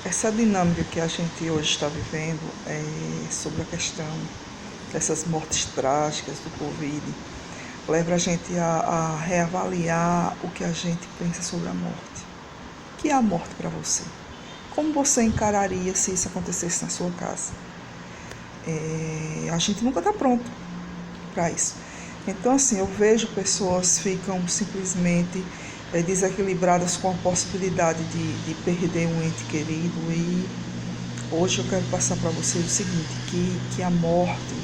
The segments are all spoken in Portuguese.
Essa dinâmica que a gente hoje está vivendo é sobre a questão dessas mortes trágicas do Covid, leva a gente a reavaliar o que a gente pensa sobre a morte. O que é a morte para você? Como você encararia se isso acontecesse na sua casa? A gente nunca está pronto para isso. Então, assim, eu vejo pessoas ficam simplesmente desequilibradas com a possibilidade de perder um ente querido. E hoje eu quero passar para vocês o seguinte, que a morte,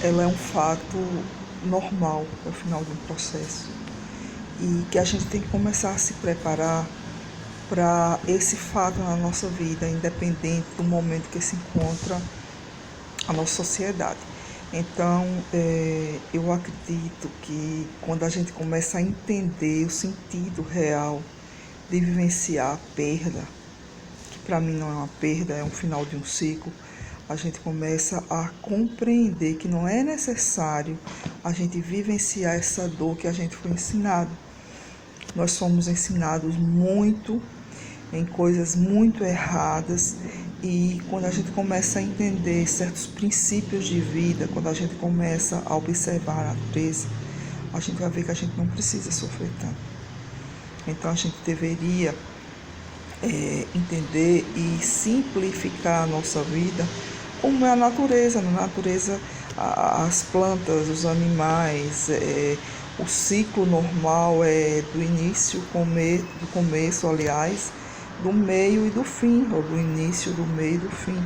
ela é um fato normal ao final de um processo. E que a gente tem que começar a se preparar para esse fato na nossa vida, independente do momento que se encontra a nossa sociedade. Então, eu acredito que quando a gente começa a entender o sentido real de vivenciar a perda, que para mim não é uma perda, é um final de um ciclo, a gente começa a compreender que não é necessário a gente vivenciar essa dor que a gente foi ensinado. Nós somos ensinados muito em coisas muito erradas, e quando a gente começa a entender certos princípios de vida, quando a gente começa a observar a natureza, a gente vai ver que a gente não precisa sofrer tanto. Então a gente deveria entender e simplificar a nossa vida como é a natureza. Na natureza, as plantas, os animais, o ciclo normal é do início, do começo, aliás, do meio e do fim, ou do início, do meio e do fim.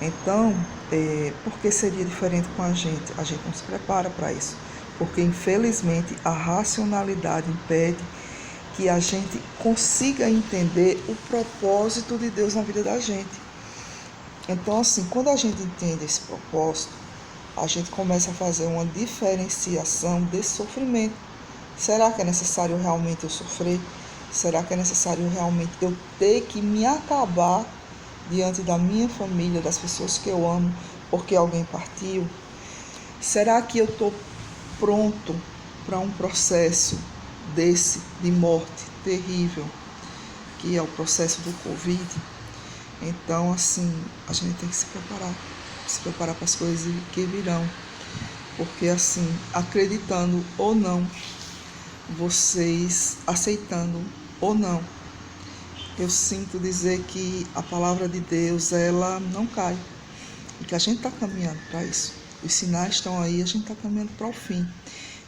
Então, por que seria diferente com a gente? A gente não se prepara para isso, porque infelizmente a racionalidade impede que a gente consiga entender o propósito de Deus na vida da gente. Então, assim, quando a gente entende esse propósito, a gente começa a fazer uma diferenciação desse sofrimento. Será que é necessário realmente eu sofrer? Será que é necessário realmente eu ter que me acabar diante da minha família, das pessoas que eu amo, porque alguém partiu? Será que eu estou pronto para um processo desse de morte terrível, que é o processo do Covid? Então, assim, a gente tem que se preparar para as coisas que virão, porque, assim, acreditando ou não, vocês aceitando ou não, eu sinto dizer que a palavra de Deus, ela não cai, e que a gente está caminhando para isso. Os sinais estão aí, a gente está caminhando para o fim.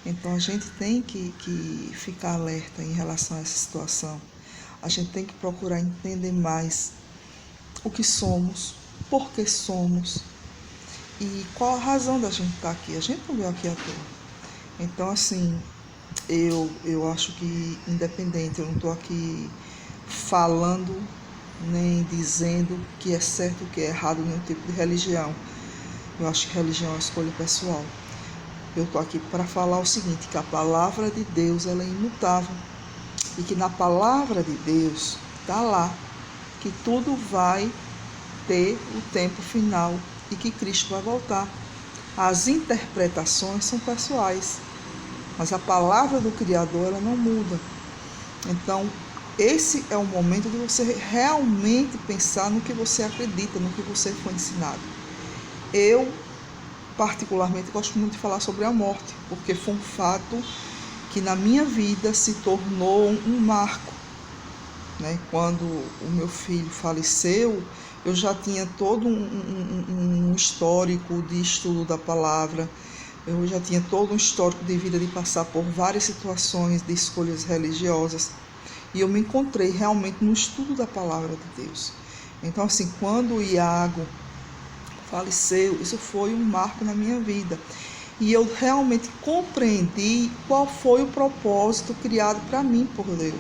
Então a gente tem que ficar alerta em relação a essa situação. A gente tem que procurar entender mais o que somos, por que somos e qual a razão da gente estar aqui. A gente não veio aqui à toa. Então, assim, eu acho que, independente, eu não estou aqui falando nem dizendo que é certo ou que é errado nenhum tipo de religião. Eu acho que religião é uma escolha pessoal. Eu estou aqui para falar o seguinte, que a palavra de Deus, ela é imutável, e que na palavra de Deus está lá que tudo vai ter o tempo final e que Cristo vai voltar. As interpretações são pessoais, mas a palavra do Criador, ela não muda. Então, esse é o momento de você realmente pensar no que você acredita, no que você foi ensinado. Eu, particularmente, gosto muito de falar sobre a morte, porque foi um fato que na minha vida se tornou um marco. Quando o meu filho faleceu, eu já tinha todo um histórico de estudo da palavra, eu já tinha todo um histórico de vida, de passar por várias situações de escolhas religiosas, e eu me encontrei realmente no estudo da palavra de Deus. Então, assim, quando o Iago faleceu, isso foi um marco na minha vida, e eu realmente compreendi qual foi o propósito criado para mim por Deus.